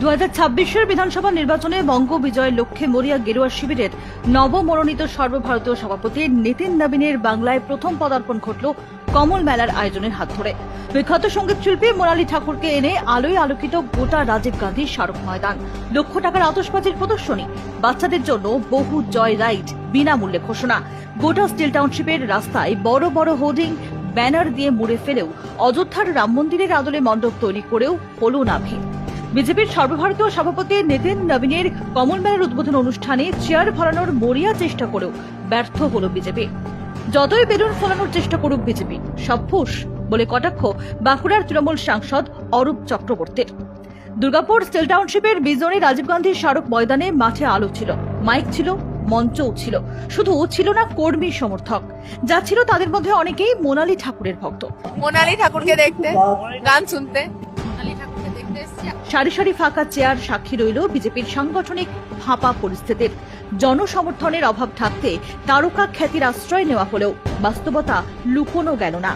2026 বিধানসভা নির্বাচনে বঙ্গ বিজয়ের লক্ষ্যে মরিয়া গেরুয়া শিবিরের নবমনোনীত সর্বভারতীয় সভাপতি নিতিন নবীনের বাংলায় প্রথম পদার্পণ ঘটল কমল মেলার আয়োজনের হাত ধরে। বিখ্যাত সঙ্গীত শিল্পী মোনালী ঠাকুরকে এনে আলোয় আলোকিত গোটা রাজীব গান্ধী স্মারক ময়দান, লক্ষ টাকার আতশবাজির প্রদর্শনী, বাচ্চাদের জন্য বহু জয় রাইড, বিনামূল্যে ঘোষণা। গোটা স্টিল টাউনশিপের রাস্তায় বড় বড় হোর্ডিং, ব্যানার দিয়ে মুড়ে ফেলেও অযোধ্যার রাম মন্দিরের আদলে মণ্ডপ তৈরি করেও হল না ভিড়। বিজেপির সর্বভারতীয় সভাপতি নিতিন নবীনের কমল মেলার উদ্বোধন অনুষ্ঠানে চেয়ার ভরানোর মরিয়া চেষ্টা করেও ব্যর্থ হল বিজেপি। যতই বেলুন ফোলানোর চেষ্টা করুক বিজেপি, সব ফুস বলে কটাক্ষ বাঁকুড়ার তৃণমূল সাংসদ অরূপ চক্রবর্তীর। দুর্গাপুর স্টিল টাউনশিপের বিজনে রাজীব গান্ধী স্মারক ময়দানে মাঠে আলো ছিল, মাইক ছিল, মঞ্চও ছিল, শুধু ছিল না কর্মী সমর্থক। যা ছিল তাদের মধ্যে অনেকেই মোনালী ঠাকুরের ভক্ত। মোনালী ঠাকুরকে দেখতে, গান শুনতে, সারি সারি ফাঁকা চেয়ার সাক্ষী রইল বিজেপির সাংগঠনিক ফাঁপা পরিস্থিতির। জনসমর্থনের অভাব থাকতে তারকা খ্যাতির আশ্রয় নেওয়া হলেও বাস্তবতা লুকোনো গেল না।